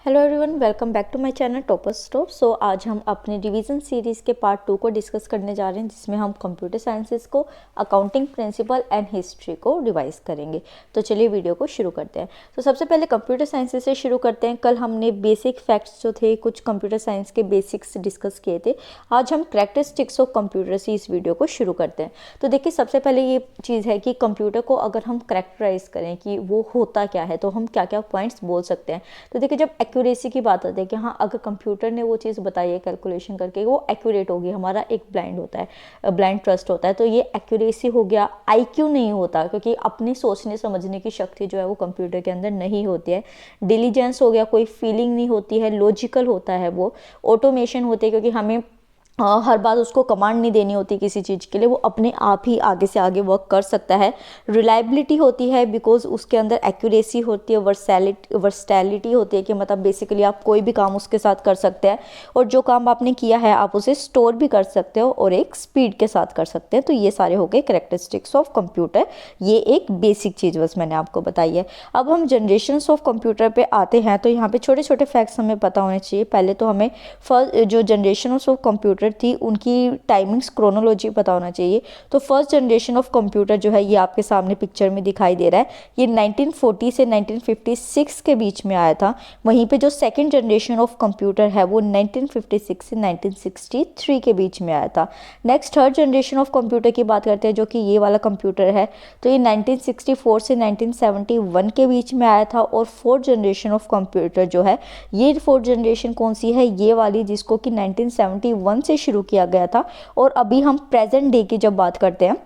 Hello everyone, welcome back to my channel topper stop. So आज हम अपने revision series के पार्ट 2 को डिस्कस करने जा रहे हैं, जिसमें हम कंप्यूटर साइंसेस को, अकाउंटिंग प्रिंसिपल एंड हिस्ट्री को रिवाइज करेंगे। तो चलिए वीडियो को शुरू करते हैं। तो सबसे पहले कंप्यूटर साइंसेस से शुरू करते हैं। कल हमने बेसिक फैक्ट्स जो थे, कुछ कंप्यूटर साइंस के बेसिक्स डिस्कस किए थे। आज हम कैरेक्टरिस्टिक्स ऑफ कंप्यूटर से इस वीडियो को शुरू करते हैं। तो देखिए, सबसे पहले ये चीज़ है कि कंप्यूटर को अगर हम कैरेक्टराइज करें कि वो होता क्या है, तो हम क्या क्या पॉइंट्स बोल सकते हैं। तो देखिए, जब एक्यूरेसी की बात आती है कि हाँ, अगर कंप्यूटर ने वो चीज़ बताई है कैलकुलेशन करके, वो एक्यूरेट होगी, हमारा एक ब्लाइंड होता है, ब्लाइंड ट्रस्ट होता है, तो ये एक्यूरेसी हो गया। आईक्यू नहीं होता, क्योंकि अपने सोचने समझने की शक्ति जो है वो कंप्यूटर के अंदर नहीं होती है। डिलीजेंस हो गया, कोई फीलिंग नहीं होती है। लॉजिकल होता है वो। ऑटोमेशन होती है, क्योंकि हमें हर बात उसको कमांड नहीं देनी होती किसी चीज़ के लिए, वो अपने आप ही आगे से आगे वर्क कर सकता है। रिलायबिलिटी होती है, बिकॉज उसके अंदर एक्यूरेसी होती है। वर्सटैलिटी होती है, कि मतलब बेसिकली आप कोई भी काम उसके साथ कर सकते हैं, और जो काम आपने किया है आप उसे स्टोर भी कर सकते हो और एक स्पीड के साथ कर सकते हैं। तो ये सारे हो गए कैरेक्टरिस्टिक्स ऑफ कंप्यूटर। ये एक बेसिक चीज़ बस मैंने आपको बताई है। अब हम जनरेशन्स ऑफ कंप्यूटर पे आते हैं। तो यहाँ पे छोटे छोटे फैक्ट्स हमें पता होने चाहिए। पहले तो हमें फर्स्ट जो जनरेशन ऑफ कंप्यूटर थी, उनकी टाइमिंग्स, क्रोनोलॉजी पता होना चाहिए। तो फर्स्ट जनरेशन ऑफ कंप्यूटर जो है, ये आपके सामने पिक्चर में दिखाई दे रहा है। ये 1940 से 1956 के बीच में आया था। वहीं पे जो सेकंड जनरेशन ऑफ कंप्यूटर है, वो 1956 से 1963 के बीच में आया था। Next third generation of computer की बात करते हैं, जो कि ये वाला कंप्यूटर है। तो ये 1964 से 1971 के बीच में आया था। और फोर्थ जनरेशन ऑफ कंप्यूटर जो है, ये फोर्थ जनरेशन कौन सी है, ये वाली, जिसको कि 1971 से शुरू किया गया था। और अभी हम प्रेजेंट डे की जब बात करते हैं,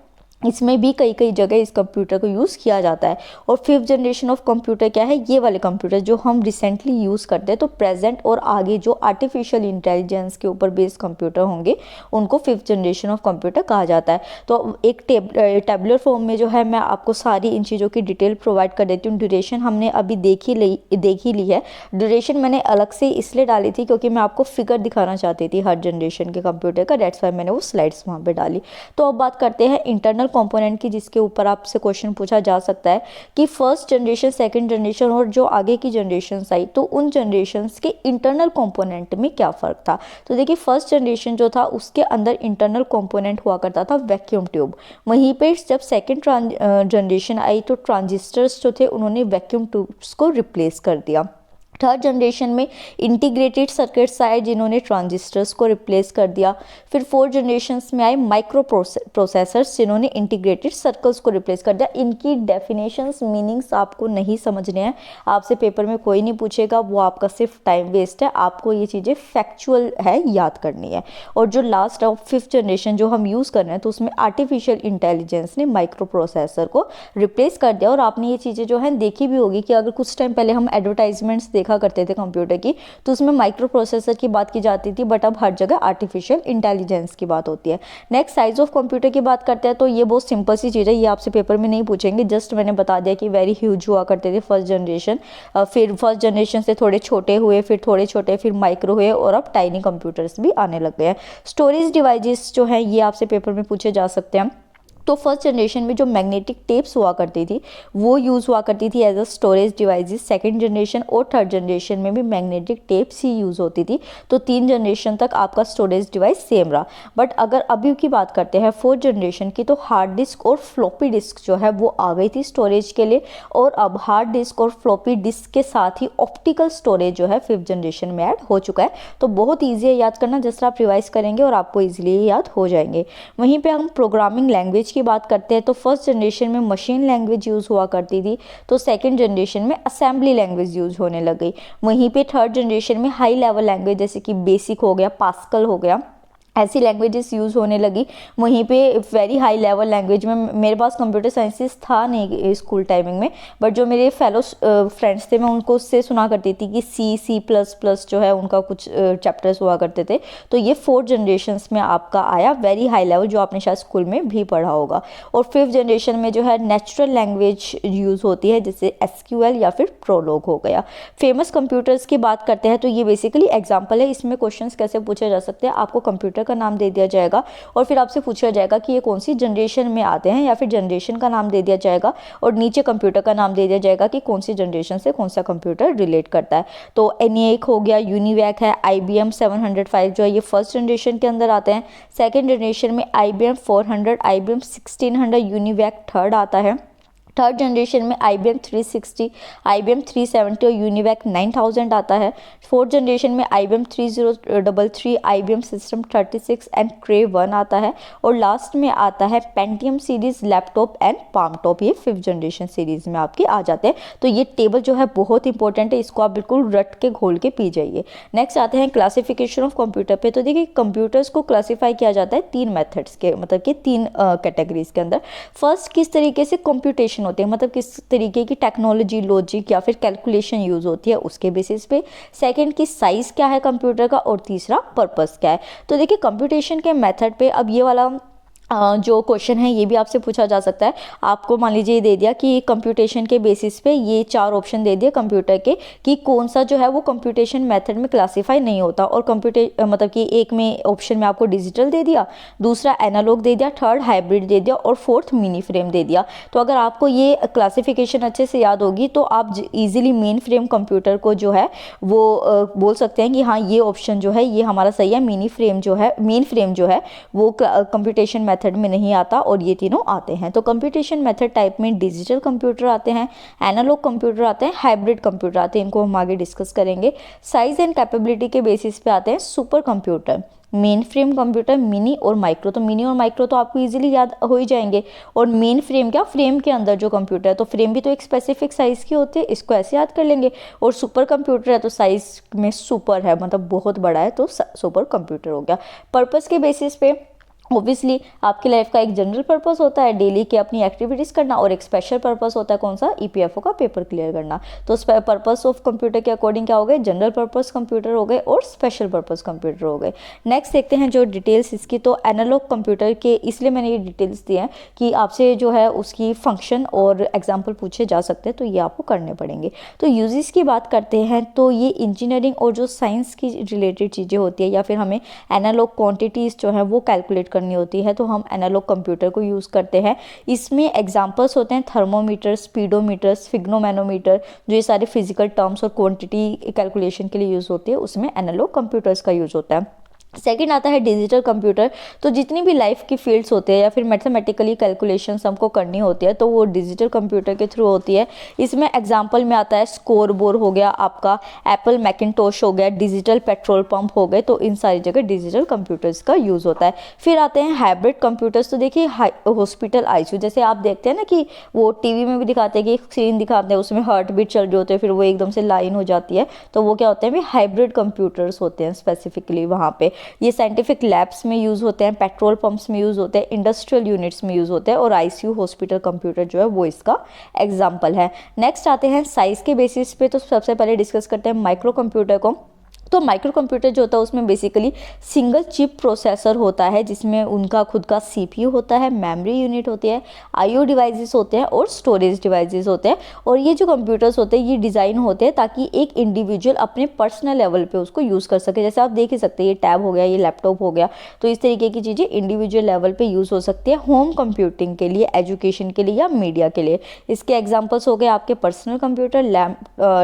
इसमें भी कई कई जगह इस कंप्यूटर को यूज़ किया जाता है। और फिफ्थ जनरेशन ऑफ कंप्यूटर क्या है, ये वाले कंप्यूटर जो हम रिसेंटली यूज़ करते हैं। तो प्रेजेंट और आगे जो आर्टिफिशियल इंटेलिजेंस के ऊपर बेस्ड कंप्यूटर होंगे, उनको फिफ्थ जनरेशन ऑफ कंप्यूटर कहा जाता है। तो एक टेबुलर फॉर्म में जो है, मैं आपको सारी इन चीज़ों की डिटेल प्रोवाइड कर देती हूँ। ड्यूरेशन हमने अभी देख ही ली है। ड्यूरेशन मैंने अलग से इसलिए डाली थी क्योंकि मैं आपको फिगर दिखाना चाहती थी हर जनरेशन के कंप्यूटर का। डेट्स वाई मैंने वो स्लाइड्स वहाँ पर डाली। तो अब बात करते हैं इंटरनल कंपोनेंट की, जिसके ऊपर आपसे क्वेश्चन पूछा जा सकता है कि फर्स्ट जनरेशन, सेकंड जनरेशन और जो आगे की जनरेशन आई, तो उन जनरेशन्स के इंटरनल कंपोनेंट में क्या फ़र्क था। तो देखिए, फर्स्ट जनरेशन जो था, उसके अंदर इंटरनल कंपोनेंट हुआ करता था वैक्यूम ट्यूब। वहीं पे जब सेकंड जनरेशन आई, तो ट्रांजिस्टर्स जो थे, उन्होंने वैक्यूम ट्यूब्स को रिप्लेस कर दिया। थर्ड जनरेशन में इंटीग्रेटेड सर्किट्स आए, जिन्होंने ट्रांजिस्टर्स को रिप्लेस कर दिया। फिर फोर्थ जनरेशन्स में आए माइक्रो प्रोसेसर्स, जिन्होंने इंटीग्रेटेड सर्कल्स को रिप्लेस कर दिया। इनकी डेफिनेशंस, मीनिंग्स आपको नहीं समझने हैं, आपसे पेपर में कोई नहीं पूछेगा, वो आपका सिर्फ टाइम वेस्ट है। आपको ये चीज़ें फैक्चुअल है, याद करनी है। और जो लास्ट ऑफ फिफ्थ जनरेशन जो हम यूज़ कर रहे हैं, तो उसमें आर्टिफिशियल इंटेलिजेंस ने माइक्रो प्रोसेसर को रिप्लेस कर दिया। और आपने ये चीज़ें जो है देखी भी होगी कि अगर कुछ टाइम पहले हम एडवर्टाइजमेंट्स देखा करते थे कंप्यूटर की, तो उसमें माइक्रो प्रोसेसर की बात की जाती थी, बट अब हर जगह आर्टिफिशियल इंटेलिजेंस की बात होती है। नेक्स्ट, साइज ऑफ कंप्यूटर की बात करते हैं। तो ये बहुत सिंपल सी चीज़ है, ये आपसे पेपर में नहीं पूछेंगे, जस्ट मैंने बता दिया कि वेरी ह्यूज हुआ करते थे फर्स्ट जनरेशन। फिर फर्स्ट जनरेशन से थोड़े छोटे हुए, फिर थोड़े छोटे, फिर माइक्रो हुए, और अब टाइनी कंप्यूटर्स भी आने लग गए हैं। स्टोरेज डिवाइसेस जो है, ये आपसे पेपर में पूछे जा सकते हैं। तो फर्स्ट जनरेशन में जो मैग्नेटिक टेप्स हुआ करती थी, वो यूज़ हुआ करती थी as a storage devices. Second generation और थर्ड जनरेशन में भी मैग्नेटिक टेप्स ही यूज़ होती थी। तो 3 जनरेशन तक आपका स्टोरेज डिवाइस सेम रहा। बट अगर अभी की बात करते हैं फोर्थ जनरेशन की, तो हार्ड डिस्क और फ्लॉपी डिस्क जो है, वो आ गई थी स्टोरेज के लिए। और अब हार्ड डिस्क और फ्लॉपी डिस्क के साथ ही ऑप्टिकल स्टोरेज जो है, फिफ्थ जनरेशन में ऐड हो चुका है। तो बहुत ईजी है याद करना, जिस तरह आप रिवाइज करेंगे और आपको ईजिली याद हो जाएंगे। वहीं पर हम प्रोग्रामिंग लैंग्वेज की बात करते हैं। तो फर्स्ट जनरेशन में मशीन लैंग्वेज यूज़ हुआ करती थी, तो सेकंड जनरेशन में असेंबली लैंग्वेज यूज़ होने लग गई। वहीं पे थर्ड जनरेशन में हाई लेवल लैंग्वेज, जैसे कि बेसिक हो गया, पास्कल हो गया, ऐसी लैंग्वेजेस यूज़ होने लगी। वहीं पे वेरी हाई लेवल लैंग्वेज में, मेरे पास कंप्यूटर साइंसेस था नहीं स्कूल टाइमिंग में, बट जो मेरे फेलो फ्रेंड्स थे, मैं उनको उससे सुना करती थी कि C++ जो है, उनका कुछ चैप्टर्स हुआ करते थे। तो ये फोर्थ जनरेशन्स में आपका आया वेरी हाई लेवल, जो आपने शायद स्कूल में भी पढ़ा होगा। और फिफ्थ जनरेशन में जो है नेचुरल लैंग्वेज यूज़ होती है, जैसे SQL या फिर प्रोलॉग हो गया। फेमस कंप्यूटर्स की बात करते हैं, तो ये बेसिकली एग्जाम्पल है, इसमें क्वेश्चन कैसे पूछे जा सकते हैं, आपको कंप्यूटर कंप्यूटर का नाम दे दिया जाएगा और फिर आपसे पूछा जाएगा कि ये कौन सी जनरेशन में आते हैं, या फिर जनरेशन का नाम दे दिया जाएगा और नीचे कंप्यूटर का नाम दे दिया जाएगा कि कौन सी जनरेशन से कौन सा कंप्यूटर रिलेट करता है। तो ENIAC हो गया, यूनिवैक है, IBM 705 जो है ये फर्स्ट जनरेशन के अंदर आते हैं। सेकेंड जनरेशन में IBM 400, IBM 1600, यूनिवैक थर्ड आता है। थर्ड जनरेशन में IBM 360, IBM 370 और यूनिवैक 9000 आता है। फोर्थ जनरेशन में IBM 3033, IBM सिस्टम 36 एंड क्रे 1 आता है। और लास्ट में आता है Pentium series laptop and palm top, ये फिफ्थ जनरेशन सीरीज में आपके आ जाते हैं। तो ये टेबल जो है बहुत इंपॉर्टेंट है, इसको आप बिल्कुल रट के घोल के पी जाइए। नेक्स्ट आते हैं क्लासिफिकेशन ऑफ कंप्यूटर पे। तो देखिए कंप्यूटर्स को क्लासीफाई किया जाता है 3 मेथड्स के, मतलब कि 3 कैटेगरीज के अंदर। फर्स्ट, किस तरीके से कंप्यूटेशन होते हैं, मतलब किस तरीके की टेक्नोलॉजी, लॉजिक या फिर कैलकुलेशन यूज होती है उसके बेसिस पे। सेकंड की साइज क्या है कंप्यूटर का, और तीसरा पर्पस क्या है। तो देखिए कंप्यूटेशन के मेथड पे अब ये वाला जो क्वेश्चन है ये भी आपसे पूछा जा सकता है। आपको मान लीजिए ये दे दिया कि कंप्यूटेशन के बेसिस पे ये 4 ऑप्शन दे दिए कंप्यूटर के कि कौन सा जो है वो कंप्यूटेशन मेथड में क्लासीफाई नहीं होता, और मतलब कि एक में ऑप्शन में आपको डिजिटल दे दिया, दूसरा एनालॉग दे दिया, थर्ड हाइब्रिड दे दिया और फोर्थ मिनी फ्रेम दे दिया। तो अगर आपको ये क्लासिफिकेशन अच्छे से याद होगी तो आप इजीली मेन फ्रेम कंप्यूटर को जो है वो बोल सकते हैं कि हाँ ये ऑप्शन जो है ये हमारा सही है। मेन फ्रेम जो है वो कंप्यूटेशन मेथड में नहीं आता और ये तीनों आते हैं। तो कंप्यूटेशन मेथड टाइप में डिजिटल कंप्यूटर आते हैं, एनालॉग कंप्यूटर आते हैं, हाइब्रिड कंप्यूटर आते हैं, इनको हम आगे डिस्कस करेंगे। साइज एंड कैपेबिलिटी के बेसिस पे आते हैं super computer, main frame computer, mini और माइक्रो। तो मिनी और माइक्रो तो आपको इजीली याद हो ही जाएंगे। और मेन फ्रेम क्या, फ्रेम के अंदर जो कंप्यूटर है, तो फ्रेम भी तो एक स्पेसिफिक साइज की होती है, इसको ऐसे याद कर लेंगे। और सुपर कंप्यूटर है तो साइज में सुपर है, मतलब बहुत बड़ा है, तो सुपर कंप्यूटर हो गया। पर्पस के बेसिस पे ऑब्वियसली आपकी लाइफ का एक जनरल पर्पस होता है डेली की अपनी एक्टिविटीज करना, और एक स्पेशल पर्पस होता है कौन सा, EPFO का पेपर क्लियर करना। तो पर्पस ऑफ कंप्यूटर के अकॉर्डिंग क्या हो गए, जनरल पर्पस कंप्यूटर हो गए और स्पेशल पर्पस कंप्यूटर हो गए। नेक्स्ट देखते हैं जो डिटेल्स इसकी। तो एनालॉग कंप्यूटर के इसलिए मैंने ये डिटेल्स दिए हैं कि आपसे जो है उसकी फंक्शन और एग्जाम्पल पूछे जा सकते हैं, तो ये आपको करने पड़ेंगे। तो यूजेस की बात करते हैं तो ये इंजीनियरिंग और जो साइंस की रिलेटेड चीज़ें होती है, या फिर हमें एनालॉग क्वांटिटीज़ जो है वो कैलकुलेट करनी होती है, तो हम एनालॉग कंप्यूटर को यूज़ करते हैं। इसमें एग्जांपल्स होते हैं थर्मोमीटर, स्पीडोमीटर, स्फिग्नोमैनोमीटर, जो ये सारे फिजिकल टर्म्स और क्वांटिटी कैलकुलेशन के लिए यूज़ होती है, उसमें एनालॉग कंप्यूटर्स का यूज़ होता है। सेकेंड आता है डिजिटल कंप्यूटर। तो जितनी भी लाइफ की फील्ड्स होते हैं या फिर मैथमेटिकली कैलकुलेशंस हमको करनी होती है तो वो डिजिटल कंप्यूटर के थ्रू होती है। इसमें एग्जांपल में आता है स्कोर बोर्ड हो गया, आपका एप्पल मैकिनटोश हो गया, डिजिटल पेट्रोल पंप हो गए, तो इन सारी जगह डिजिटल कंप्यूटर्स का यूज़ होता है। फिर आते हैं हाइब्रिड कंप्यूटर्स। तो देखिए हॉस्पिटल ICU, जैसे आप देखते हैं ना कि वो टीवी में भी दिखाते हैं कि स्क्रीन दिखाते हैं, उसमें हार्ट बीट चल रही होती है, फिर वो एकदम से लाइन हो जाती है, तो वो क्या होते हैं, हाइब्रिड कंप्यूटर्स होते हैं स्पेसिफिकली वहाँ पे। ये साइंटिफिक लैब्स में यूज़ होते हैं, पेट्रोल पंप्स में यूज़ होते हैं, इंडस्ट्रियल यूनिट्स में यूज़ होते हैं, और ICU हॉस्पिटल कंप्यूटर जो है वो इसका एग्जाम्पल है। नेक्स्ट आते हैं साइज के बेसिस पे। तो सबसे पहले डिस्कस करते हैं माइक्रो कंप्यूटर को। तो माइक्रो कंप्यूटर जो होता है उसमें बेसिकली सिंगल चिप प्रोसेसर होता है, जिसमें उनका खुद का CPU होता है, मेमोरी यूनिट होती है, IO डिवाइसेस होते हैं और स्टोरेज डिवाइसेस होते हैं। और ये जो कंप्यूटर्स होते हैं ये डिज़ाइन होते हैं ताकि एक इंडिविजुअल अपने पर्सनल लेवल पे उसको यूज़ कर सके। जैसे आप देख ही सकते हैं ये टैब हो गया, ये लैपटॉप हो गया, तो इस तरीके की चीज़ें इंडिविजुअल लेवल पर यूज़ हो सकती है होम कंप्यूटिंग के लिए, एजुकेशन के लिए या मीडिया के लिए। इसके एग्जाम्पल्स हो गए आपके पर्सनल कंप्यूटर,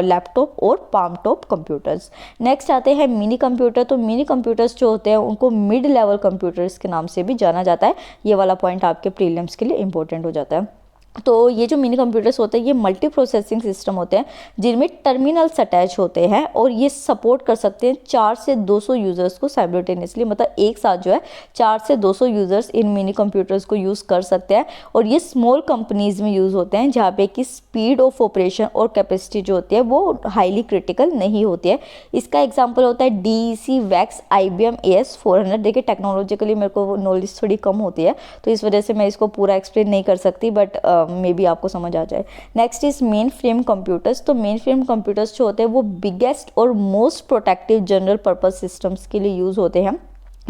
लैपटॉप और पाम टॉप कंप्यूटर्स। नेक्स्ट आते हैं मिनी कंप्यूटर। तो मिनी कंप्यूटर्स जो होते हैं उनको मिड लेवल कंप्यूटर्स के नाम से भी जाना जाता है। ये वाला पॉइंट आपके प्रीलिम्स के लिए इंपॉर्टेंट हो जाता है। तो ये जो मिनी कंप्यूटर्स होते हैं ये मल्टी प्रोसेसिंग सिस्टम होते हैं जिनमें टर्मिनल्स अटैच होते हैं, और ये सपोर्ट कर सकते हैं 4 से 200 यूज़र्स को साइमल्टेनियसली, मतलब एक साथ जो है 4 से 200 यूज़र्स इन मिनी कंप्यूटर्स को यूज़ कर सकते हैं। और ये स्मॉल कंपनीज़ में यूज़ होते हैं जहाँ पे कि स्पीड ऑफ ऑपरेशन और कैपेसिटी जो होती है वो हाईली क्रिटिकल नहीं होती है। इसका एग्जाम्पल होता है DEC वैक्स IBM AS400। देखिए टेक्नोलॉजिकली मेरे को नॉलेज थोड़ी कम होती है तो इस वजह से मैं इसको पूरा एक्सप्लेन नहीं कर सकती, बट मे बी आपको समझ आ जाए। Next is main frame computers. तो मेन फ्रेम कंप्यूटर्स जो होते हैं वो बिगेस्ट और most protective general purpose systems के लिए यूज़ होते हैं,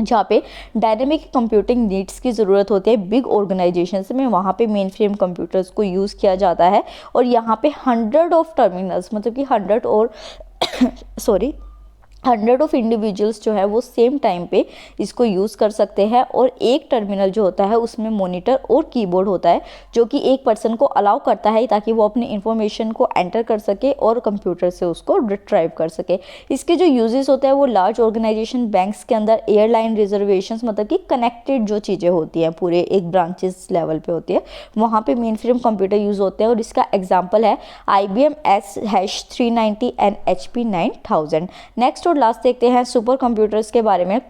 जहाँ पे डायनेमिक कंप्यूटिंग नीड्स की ज़रूरत होती है बिग ऑर्गेनाइजेशंस में, वहाँ पे मेन फ्रेम कंप्यूटर्स को यूज़ किया जाता है। और यहाँ पे 100 ऑफ टर्मिनल्स, मतलब कि 100 और हंड्रेड ऑफ इंडिविजुअल्स जो है वो सेम टाइम पे इसको यूज़ कर सकते हैं, और एक टर्मिनल जो होता है उसमें मॉनिटर और कीबोर्ड होता है जो कि एक पर्सन को अलाउ करता है ताकि वो अपनी इंफॉर्मेशन को एंटर कर सके और कंप्यूटर से उसको रिट्राइव कर सके। इसके जो यूजेस होते हैं वो लार्ज ऑर्गेनाइजेशन, बैंक्स के अंदर, एयरलाइन रिजर्वेशंस, मतलब कि कनेक्टेड जो चीज़ें होती हैं पूरे एक ब्रांचेस लेवल पे होती है, वहाँ पे मेन फ्रेम कंप्यूटर यूज़ होते हैं। और इसका एग्जाम्पल है IBM S-390 and HP 9000। Next और लास्ट देखते हैं सुपर कंप्यूटर्स के बारे में।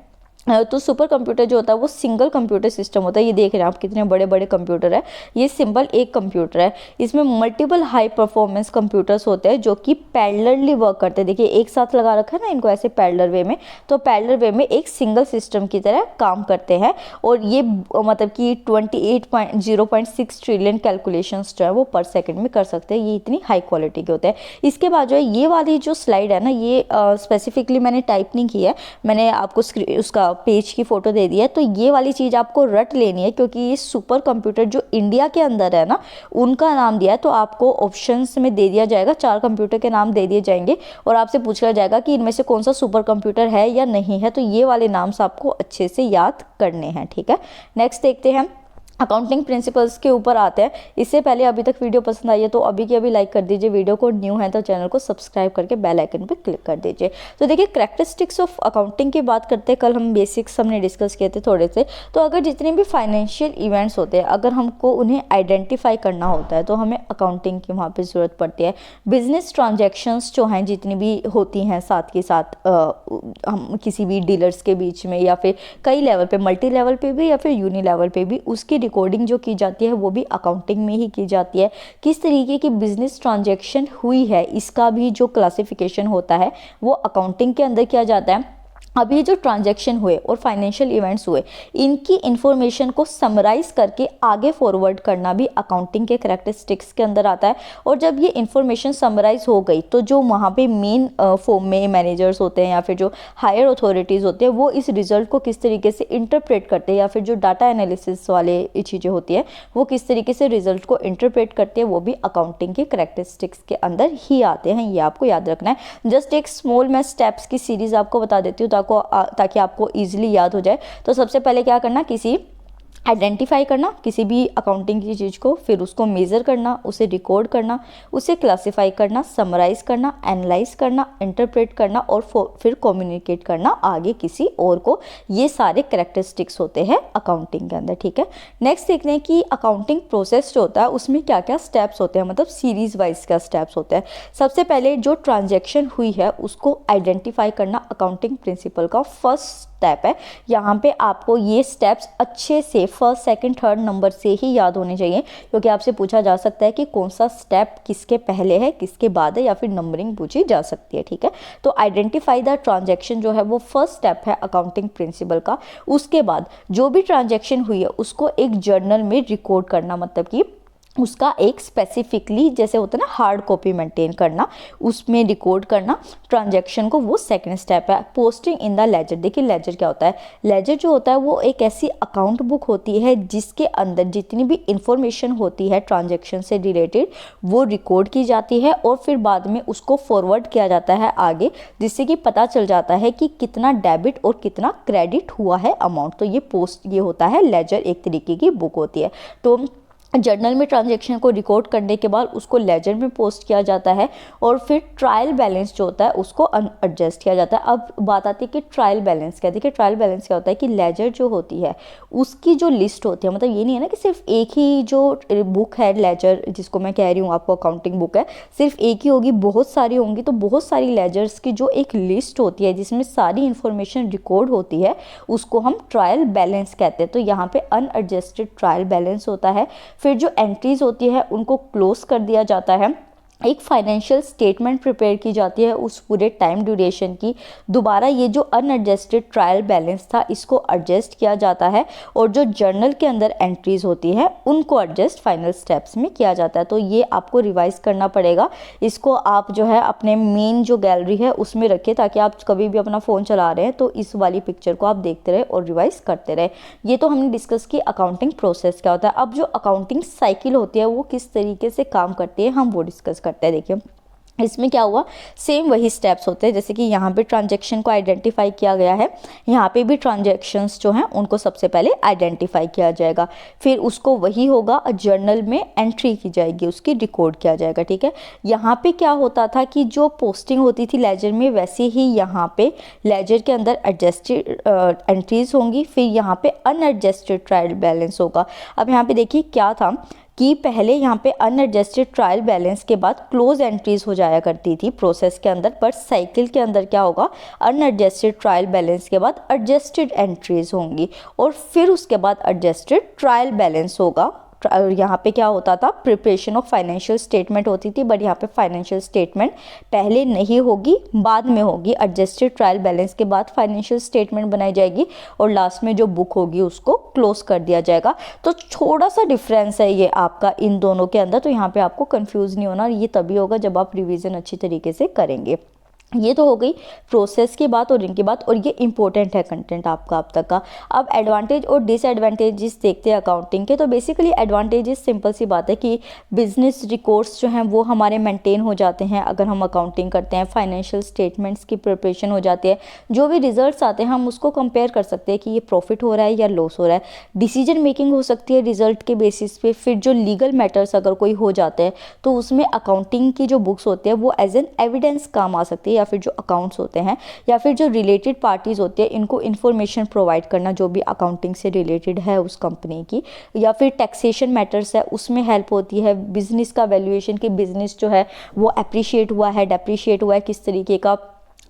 तो सुपर कंप्यूटर जो होता है वो सिंगल कंप्यूटर सिस्टम होता है। ये देख रहे हैं आप कितने बड़े बड़े कंप्यूटर है, ये सिंपल एक कंप्यूटर है। इसमें मल्टीपल हाई परफॉर्मेंस कंप्यूटर्स होते हैं जो कि पैरेलली वर्क करते हैं। देखिए एक साथ लगा रखा है ना इनको ऐसे पैरेलल वे में, तो पैरेलल वे में एक सिंगल सिस्टम की तरह काम करते हैं। और ये मतलब कि 28.0.6 ट्रिलियन कैलकुलेशंस जो है वो पर सेकेंड में कर सकते हैं। ये इतनी हाई क्वालिटी के होते हैं। इसके बाद जो है ये वाली जो स्लाइड है ना, ये स्पेसिफिकली मैंने टाइप नहीं की है, मैंने आपको उसका पेज की फ़ोटो दे दी है। तो ये वाली चीज़ आपको रट लेनी है क्योंकि ये सुपर कंप्यूटर जो इंडिया के अंदर है ना, उनका नाम दिया है। तो आपको ऑप्शंस में दे दिया जाएगा, 4 कंप्यूटर के नाम दे दिए जाएंगे और आपसे पूछा जाएगा कि इनमें से कौन सा सुपर कंप्यूटर है या नहीं है। तो ये वाले नाम्स आपको अच्छे से याद करने हैं, ठीक है। नेक्स्ट देखते हैं, अकाउंटिंग प्रिंसिपल्स के ऊपर आते हैं। इससे पहले अभी तक वीडियो पसंद आई है तो अभी की अभी लाइक कर दीजिए, वीडियो को न्यू है तो चैनल को सब्सक्राइब करके बेल आइकन पे क्लिक कर दीजिए। तो देखिए कैरेक्टरिस्टिक्स ऑफ अकाउंटिंग की बात करते हैं। कल हम बेसिक्स हमने डिस्कस किए थे थोड़े से। तो अगर जितने भी फाइनेंशियल इवेंट्स होते हैं, अगर हमको उन्हें आइडेंटिफाई करना होता है तो हमें अकाउंटिंग की वहाँ पर ज़रूरत पड़ती है। बिजनेस ट्रांजेक्शन्स जो हैं जितनी भी होती हैं साथ के साथ हम किसी भी डीलर्स के बीच में या फिर कई लेवल पे, मल्टी लेवल पे भी या फिर यूनी लेवल पे भी, उसकी रिकॉर्डिंग जो की जाती है वो भी अकाउंटिंग में ही की जाती है। किस तरीके की बिजनेस ट्रांजैक्शन हुई है इसका भी जो क्लासिफिकेशन होता है वो अकाउंटिंग के अंदर किया जाता है। अब ये जो ट्रांजैक्शन हुए और फाइनेंशियल इवेंट्स हुए, इनकी इंफॉर्मेशन को समराइज करके आगे फॉरवर्ड करना भी अकाउंटिंग के कैरेक्टरिस्टिक्स के अंदर आता है। और जब ये इंफॉर्मेशन समराइज हो गई तो जो वहाँ पे मेन फॉर्म में मैनेजर्स होते हैं या फिर जो हायर अथॉरिटीज़ होते हैं वो इस रिजल्ट को किस तरीके से इंटरप्रेट करते हैं, या फिर जो डाटा एनालिसिस वाले चीज़ें होती है वो किस तरीके से रिजल्ट को इंटरप्रेट करते हैं, वो भी अकाउंटिंग के कैरेक्टरिस्टिक्स के अंदर ही आते हैं। ये आपको याद रखना है। जस्ट एक स्मॉल मैं स्टेप्स की सीरीज़ आपको बता देती हूँ ताकि आपको इजीली याद हो जाए। तो सबसे पहले क्या करना, किसी आइडेंटिफाई करना किसी भी अकाउंटिंग की चीज़ को, फिर उसको मेज़र करना, उसे रिकॉर्ड करना, उसे क्लासिफाई करना, समराइज़ करना, एनालाइज करना, इंटरप्रेट करना और फिर कम्युनिकेट करना आगे किसी और को। ये सारे कैरेक्टरिस्टिक्स होते हैं अकाउंटिंग के अंदर, ठीक है। नेक्स्ट देखते हैं कि अकाउंटिंग प्रोसेस जो होता है उसमें क्या क्या स्टेप्स होते हैं, मतलब सीरीज वाइज क्या स्टेप्स होते हैं। सबसे पहले जो ट्रांजैक्शन हुई है उसको आइडेंटिफाई करना अकाउंटिंग प्रिंसिपल का फर्स्ट स्टेप है। यहाँ पे आपको ये स्टेप्स अच्छे से फर्स्ट, सेकंड, थर्ड नंबर से ही याद होने चाहिए, क्योंकि आपसे पूछा जा सकता है कि कौन सा स्टेप किसके पहले है किसके बाद है, या फिर नंबरिंग पूछी जा सकती है, ठीक है। तो आइडेंटिफाई द ट्रांजैक्शन जो है वो फर्स्ट स्टेप है अकाउंटिंग प्रिंसिपल का। उसके बाद जो भी ट्रांजैक्शन हुई है उसको एक जर्नल में रिकॉर्ड करना, मतलब कि उसका एक स्पेसिफिकली जैसे होता है ना हार्ड कॉपी मेंटेन करना, उसमें रिकॉर्ड करना ट्रांजैक्शन को, वो सेकंड स्टेप है। Posting in the ledger. देखिए लेजर क्या होता है, लेजर जो होता है वो एक ऐसी अकाउंट बुक होती है जिसके अंदर जितनी भी इंफॉर्मेशन होती है ट्रांजैक्शन से रिलेटेड वो रिकॉर्ड की जाती है और फिर बाद में उसको फॉरवर्ड किया जाता है आगे, जिससे कि पता चल जाता है कि कितना डेबिट और कितना क्रेडिट हुआ है अमाउंट। तो ये होता है लेजर, एक तरीके की बुक होती है। तो जर्नल में ट्रांजैक्शन को रिकॉर्ड करने के बाद उसको लेजर में पोस्ट किया जाता है और फिर ट्रायल बैलेंस जो होता है उसको एडजस्ट किया जाता है। अब बात आती है कि ट्रायल बैलेंस क्या है। देखिए ट्रायल बैलेंस क्या होता है कि लेजर जो होती है उसकी जो लिस्ट होती है, मतलब ये नहीं है ना कि सिर्फ एक ही जो बुक है लेजर जिसको मैं कह रही हूँ आपको अकाउंटिंग बुक है, सिर्फ एक ही होगी, बहुत सारी होंगी। तो बहुत सारी लेजर्स की जो एक लिस्ट होती है जिसमें सारी इंफॉर्मेशन रिकॉर्ड होती है उसको हम ट्रायल बैलेंस कहते हैं। तो यहाँ पे अनएडजस्टेड ट्रायल बैलेंस होता है। फिर जो एंट्रीज होती है उनको क्लोज कर दिया जाता है। एक फाइनेंशियल स्टेटमेंट प्रिपेयर की जाती है उस पूरे टाइम ड्यूरेशन की। दोबारा ये जो अनएडजस्टेड ट्रायल बैलेंस था इसको एडजस्ट किया जाता है और जो जर्नल के अंदर एंट्रीज होती है उनको एडजस्ट फाइनल स्टेप्स में किया जाता है। तो ये आपको रिवाइज करना पड़ेगा। इसको आप जो है अपने मेन जो गैलरी है उसमें रखिए ताकि आप कभी भी अपना फ़ोन चला रहे हैं तो इस वाली पिक्चर को आप देखते रहे और रिवाइज करते रहे। ये तो हमने डिस्कस की अकाउंटिंग प्रोसेस क्या होता है। अब जो अकाउंटिंग साइकिल होती है वो किस तरीके से काम करती है हम वो डिस्कस करते हैं। देखिए इसमें क्या हुआ, सेम वही स्टेप्स होते हैं, जैसे कि यहाँ पे ट्रांजैक्शन को आइडेंटिफाई किया गया है, यहाँ पे भी ट्रांजैक्शंस जो हैं उनको सबसे पहले आइडेंटिफाई किया जाएगा, फिर उसको वही होगा जर्नल में एंट्री की जाएगी, उसकी रिकॉर्ड किया जाएगा। ठीक है, यहाँ पे क्या होता था कि जो पोस्टिंग होती थी लेजर में, वैसे ही यहाँ पे लेजर के अंदर एडजस्टेड एंट्रीज होंगी, फिर यहाँ पे अनएडजस्टेड ट्रायल बैलेंस होगा। अब यहाँ पे देखिए क्या था कि पहले यहाँ पे अनएडजस्टेड ट्रायल बैलेंस के बाद क्लोज एंट्रीज हो जाया करती थी प्रोसेस के अंदर, पर साइकिल के अंदर क्या होगा, अनएडजस्टेड ट्रायल बैलेंस के बाद एडजस्टेड एंट्रीज होंगी और फिर उसके बाद एडजस्टेड ट्रायल बैलेंस होगा। यहाँ पे क्या होता था, प्रिपरेशन ऑफ फाइनेंशियल स्टेटमेंट होती थी, बट यहाँ पे फाइनेंशियल स्टेटमेंट पहले नहीं होगी, बाद में होगी। एडजस्टेड ट्रायल बैलेंस के बाद फाइनेंशियल स्टेटमेंट बनाई जाएगी और लास्ट में जो बुक होगी उसको क्लोज कर दिया जाएगा। तो थोड़ा सा डिफरेंस है ये आपका इन दोनों के अंदर, तो यहाँ पे आपको कंफ्यूज नहीं होना, ये तभी होगा जब आप रिविजन अच्छी तरीके से करेंगे। ये तो हो गई प्रोसेस की बात और इनकी बात, और ये इंपॉर्टेंट है कंटेंट आपका अब तक का। अब एडवांटेज और डिसएडवांटेजेस देखते हैं अकाउंटिंग के। तो बेसिकली एडवांटेजेस सिंपल सी बात है कि बिजनेस रिकॉर्ड्स जो हैं वो हमारे मेंटेन हो जाते हैं अगर हम अकाउंटिंग करते हैं, फाइनेंशियल स्टेटमेंट्स की प्रिपरेशन हो जाती है, जो भी रिजल्ट्स आते हैं हम उसको कंपेयर कर सकते हैं कि ये प्रॉफिट हो रहा है या लॉस हो रहा है। डिसीजन मेकिंग हो सकती है रिजल्ट के बेसिस पे। फिर जो लीगल मैटर्स अगर कोई हो जाते हैं तो उसमें अकाउंटिंग की जो बुक्स होती है वो एज एन एविडेंस काम आ सकती है, या फिर जो अकाउंट्स होते हैं या फिर जो रिलेटेड पार्टीज होती है इनको इन्फॉर्मेशन प्रोवाइड करना जो भी अकाउंटिंग से रिलेटेड है उस कंपनी की, या फिर टैक्सेशन मैटर्स है उसमें हेल्प होती है। बिजनेस का वैल्यूएशन कि बिजनेस जो है वो अप्रिशिएट हुआ है, डेप्रिशिएट हुआ है, किस तरीके का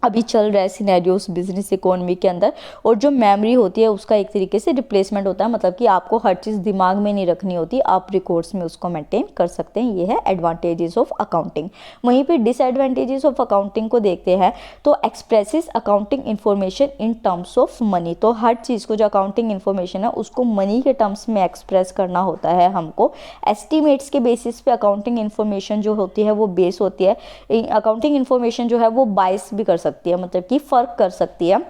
अभी चल रहा है सिनेरियोस बिजनेस इकोनॉमी के अंदर। और जो मेमोरी होती है उसका एक तरीके से रिप्लेसमेंट होता है, मतलब कि आपको हर चीज़ दिमाग में नहीं रखनी होती, आप रिकॉर्ड्स में उसको मेंटेन कर सकते हैं। ये है एडवांटेजेस ऑफ अकाउंटिंग। वहीं पे डिसएडवांटेजेस ऑफ अकाउंटिंग को देखते हैं तो expresses accounting information in terms of money. तो हर चीज़ को जो अकाउंटिंग इन्फॉर्मेशन है उसको मनी के टर्म्स में एक्सप्रेस करना होता है हमको। एस्टिमेट्स के बेसिस पे अकाउंटिंग इन्फॉर्मेशन जो होती है वो बेस होती है। अकाउंटिंग इन्फॉर्मेशन जो है वो बायस भी कर सकती है, मतलब कि फ़र्क कर सकती है,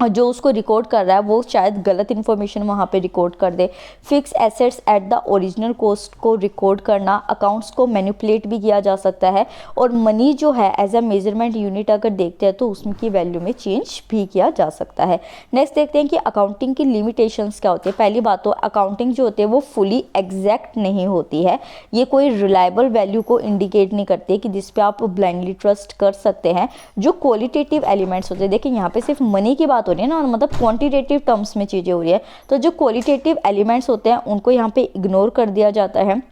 और जो उसको रिकॉर्ड कर रहा है वो शायद गलत इन्फॉर्मेशन वहाँ पे रिकॉर्ड कर दे। Fixed assets at the original cost को रिकॉर्ड करना, अकाउंट्स को मैनिपुलेट भी किया जा सकता है, और मनी जो है एज अ मेजरमेंट यूनिट अगर देखते हैं तो उसमें की वैल्यू में चेंज भी किया जा सकता है। नेक्स्ट देखते हैं कि अकाउंटिंग की लिमिटेशंस क्या होती है। पहली बात तो अकाउंटिंग जो होती है वो फुली एग्जैक्ट नहीं होती है, ये कोई रिलायबल वैल्यू को इंडिकेट नहीं करती कि जिस पे आप ब्लाइंडली ट्रस्ट कर सकते हैं। जो क्वालिटेटिव एलिमेंट्स होते हैं, देखिए यहाँ पे सिर्फ मनी की बात हो रही है ना, मतलब क्वांटिटेटिव टर्म्स में चीज़ें हो रही है, तो जो क्वालिटेटिव एलिमेंट्स होते हैं उनको यहाँ पे इग्नोर कर दिया जाता है।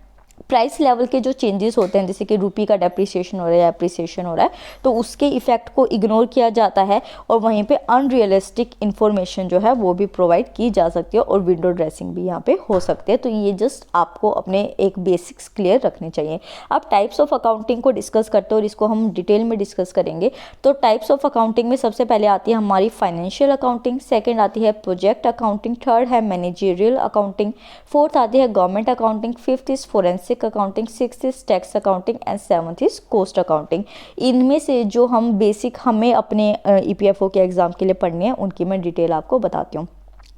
प्राइस लेवल के जो चेंजेस होते हैं, जैसे कि रुपी का डेप्रिसिएशन हो रहा है या अप्रिसिएशन हो रहा है, तो उसके इफेक्ट को इग्नोर किया जाता है, और वहीं पे अनरियलिस्टिक इन्फॉर्मेशन जो है वो भी प्रोवाइड की जा सकती है, और विंडो ड्रेसिंग भी यहाँ पे हो सकते हैं। तो ये जस्ट आपको अपने एक बेसिक्स क्लियर रखने चाहिए। अब टाइप्स ऑफ अकाउंटिंग को डिस्कस करते हैं और इसको हम डिटेल में डिस्कस करेंगे। तो टाइप्स ऑफ अकाउंटिंग में सबसे पहले आती है हमारी फाइनेंशियल अकाउंटिंग, सेकेंड आती है प्रोजेक्ट अकाउंटिंग, थर्ड है मैनेजरियल अकाउंटिंग, फोर्थ आती है government accounting, fifth is forensic accounting, sixth is tax accounting and seventh is cost accounting. इनमें से जो हम बेसिक हमें अपने ईपीएफओ के एग्जाम के लिए पढ़नी है उनकी मैं डिटेल आपको बताती हूँ।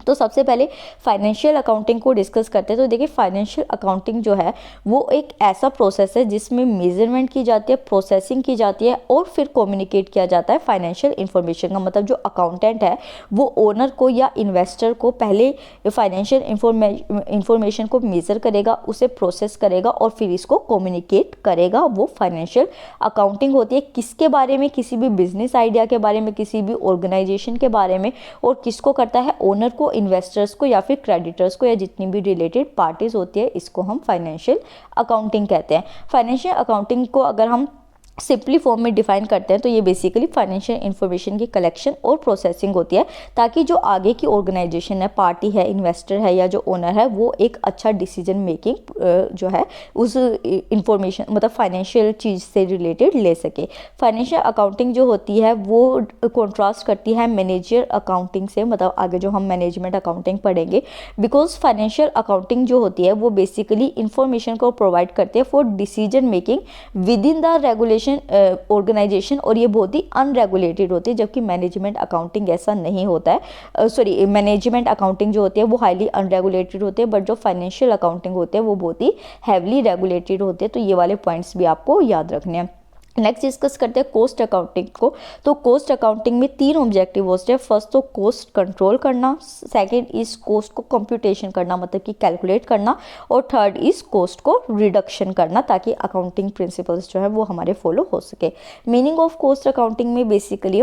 तो सबसे पहले फाइनेंशियल अकाउंटिंग को डिस्कस करते हैं। तो देखिए फाइनेंशियल अकाउंटिंग जो है वो एक ऐसा प्रोसेस है जिसमें मेजरमेंट की जाती है, प्रोसेसिंग की जाती है और फिर कम्युनिकेट किया जाता है फाइनेंशियल इन्फॉर्मेशन का। मतलब जो अकाउंटेंट है वो ओनर को या इन्वेस्टर को पहले फाइनेंशियल इन्फॉर्मेशन को मेजर करेगा, उसे प्रोसेस करेगा और फिर इसको कम्युनिकेट करेगा। वो फाइनेंशियल अकाउंटिंग होती है। किसके बारे में? किसी भी बिजनेस आइडिया के बारे में, किसी भी ऑर्गेनाइजेशन के बारे में। और किसको करता है? ओनर को, इन्वेस्टर्स को या फिर क्रेडिटर्स को, या जितनी भी रिलेटेड पार्टीज होती है, इसको हम फाइनेंशियल अकाउंटिंग कहते हैं। फाइनेंशियल अकाउंटिंग को अगर हम सिंपली फॉर्म में डिफाइन करते हैं तो ये बेसिकली फाइनेंशियल इन्फॉर्मेशन की कलेक्शन और प्रोसेसिंग होती है, ताकि जो आगे की ऑर्गेनाइजेशन है, पार्टी है, इन्वेस्टर है या जो ओनर है, वो एक अच्छा डिसीजन मेकिंग जो है उस इंफॉर्मेशन मतलब फाइनेंशियल चीज़ से रिलेटेड ले सके। फाइनेंशियल अकाउंटिंग जो होती है वो कॉन्ट्रास्ट करती है मैनेजर अकाउंटिंग से, मतलब आगे जो हम मैनेजमेंट अकाउंटिंग पढ़ेंगे। बिकॉज फाइनेंशियल अकाउंटिंग जो होती है वो बेसिकली इंफॉर्मेशन को प्रोवाइड करती है for decision making within the regulation organisation, और ये बहुत ही अनरेगुलेटेड होती है, जबकि मैनेजमेंट अकाउंटिंग ऐसा नहीं होता है। मैनेजमेंट अकाउंटिंग जो होती है वो हाईली अनरेगुलेटेड होती है, बट जो फाइनेंशियल अकाउंटिंग होती है वो बहुत ही हैवली रेगुलेटेड होती है। तो ये वाले पॉइंट्स भी आपको याद रखने हैं। नेक्स्ट डिस्कस करते हैं कॉस्ट अकाउंटिंग को। तो कॉस्ट अकाउंटिंग में 3 ऑब्जेक्टिव होते हैं। फर्स्ट तो कॉस्ट कंट्रोल करना, सेकंड इज कॉस्ट को कंप्यूटेशन करना मतलब कि कैलकुलेट करना, और थर्ड इज कॉस्ट को रिडक्शन करना ताकि अकाउंटिंग प्रिंसिपल्स जो है वो हमारे फॉलो हो सके। मीनिंग ऑफ कॉस्ट अकाउंटिंग में बेसिकली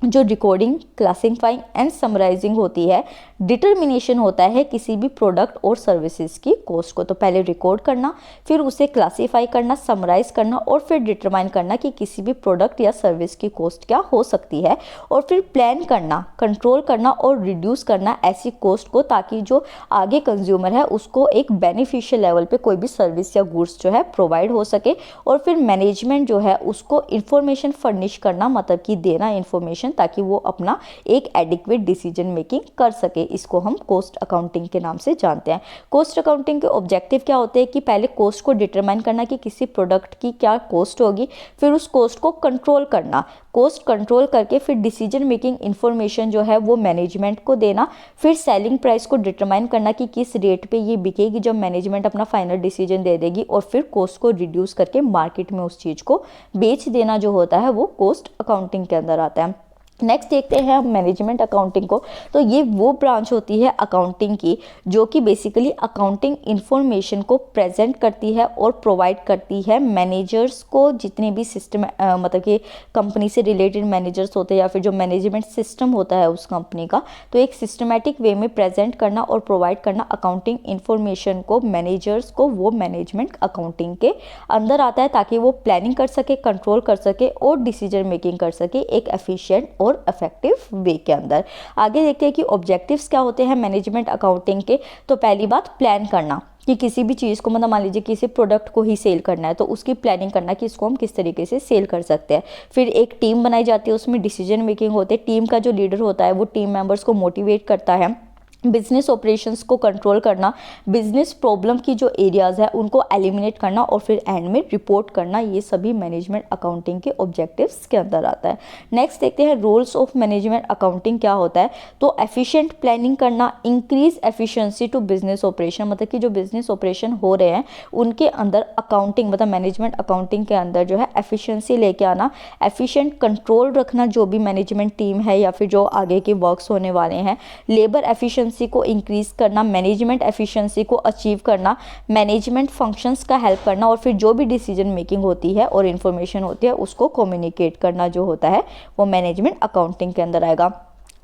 जो रिकॉर्डिंग, क्लासिफाइंग एंड समराइजिंग होती है, डिटर्मिनेशन होता है किसी भी प्रोडक्ट और सर्विसेज की कॉस्ट को। तो पहले रिकॉर्ड करना, फिर उसे क्लासिफाई करना, समराइज करना और फिर डिटरमाइन करना कि किसी भी प्रोडक्ट या सर्विस की कॉस्ट क्या हो सकती है, और फिर प्लान करना, कंट्रोल करना और रिड्यूस करना ऐसी कॉस्ट को ताकि जो आगे कंज्यूमर है उसको एक बेनिफिशियल लेवल पे कोई भी सर्विस या गुड्स जो है प्रोवाइड हो सके। और फिर मैनेजमेंट जो है उसको इंफॉर्मेशन फर्निश करना मतलब कि देना इंफॉर्मेशन ताकि वो अपना एक एडिक्वेट डिसीजन मेकिंग कर सके। इसको हम कॉस्ट अकाउंटिंग के नाम से जानते हैं। कॉस्ट अकाउंटिंग के ऑब्जेक्टिव क्या होते हैं कि पहले कॉस्ट को डिटरमाइन करना कि किसी प्रोडक्ट की क्या कॉस्ट होगी, फिर उस कॉस्ट को कंट्रोल करना, कॉस्ट कंट्रोल करके फिर डिसीजन मेकिंग इंफॉर्मेशन जो है वो मैनेजमेंट को देना, फिर सेलिंग प्राइस को डिटरमाइन करना कि किस रेट पे ये बिकेगी जब मैनेजमेंट अपना फाइनल डिसीजन दे देगी, और फिर कॉस्ट को रिड्यूस करके मार्केट में उस चीज़ को बेच देना जो होता है वो कॉस्ट अकाउंटिंग के अंदर आता है। नेक्स्ट देखते हैं हम मैनेजमेंट अकाउंटिंग को। तो ये वो ब्रांच होती है अकाउंटिंग की जो कि बेसिकली अकाउंटिंग इंफॉर्मेशन को प्रेजेंट करती है और प्रोवाइड करती है मैनेजर्स को, जितने भी सिस्टम मतलब कि कंपनी से रिलेटेड मैनेजर्स होते हैं या फिर जो मैनेजमेंट सिस्टम होता है उस कंपनी का, तो एक सिस्टमेटिक वे में प्रेजेंट करना और प्रोवाइड करना अकाउंटिंग इंफॉर्मेशन को मैनेजर्स को, वो मैनेजमेंट अकाउंटिंग के अंदर आता है ताकि वो प्लानिंग कर सके, कंट्रोल कर सके और डिसीजन मेकिंग कर सके एक एफिशिएंट और इफेक्टिव वे के अंदर। आगे देखते हैं कि ऑब्जेक्टिव्स क्या होते हैं मैनेजमेंट अकाउंटिंग के। तो पहली बात प्लान करना कि किसी भी चीज़ को, मतलब मान लीजिए किसी प्रोडक्ट को ही सेल करना है तो उसकी प्लानिंग करना कि इसको हम किस तरीके से सेल कर सकते हैं। फिर एक टीम बनाई जाती है, उसमें डिसीजन मेकिंग होते हैं। टीम का जो लीडर होता है वो टीम मेंबर्स को मोटिवेट करता है। बिजनेस ऑपरेशंस को कंट्रोल करना, बिजनेस प्रॉब्लम की जो एरियाज है उनको एलिमिनेट करना और फिर एंड में रिपोर्ट करना, ये सभी मैनेजमेंट अकाउंटिंग के ऑब्जेक्टिव्स के अंदर आता है। नेक्स्ट देखते हैं रोल्स ऑफ मैनेजमेंट अकाउंटिंग क्या होता है। तो एफिशिएंट प्लानिंग करना, increase efficiency to business operation, मतलब कि जो बिजनेस ऑपरेशन हो रहे हैं उनके अंदर अकाउंटिंग मतलब मैनेजमेंट अकाउंटिंग के अंदर जो है एफिशिएंसी लेके आना, एफिशिएंट कंट्रोल रखना जो भी मैनेजमेंट टीम है या फिर जो आगे के वर्क्स होने वाले हैं, लेबर एफिशिएंसी को इंक्रीज करना, मैनेजमेंट एफिशिएंसी को अचीव करना, मैनेजमेंट फंक्शंस का हेल्प करना, और फिर जो भी डिसीजन मेकिंग होती है और इंफॉर्मेशन होती है उसको कम्युनिकेट करना जो होता है वो मैनेजमेंट अकाउंटिंग के अंदर आएगा।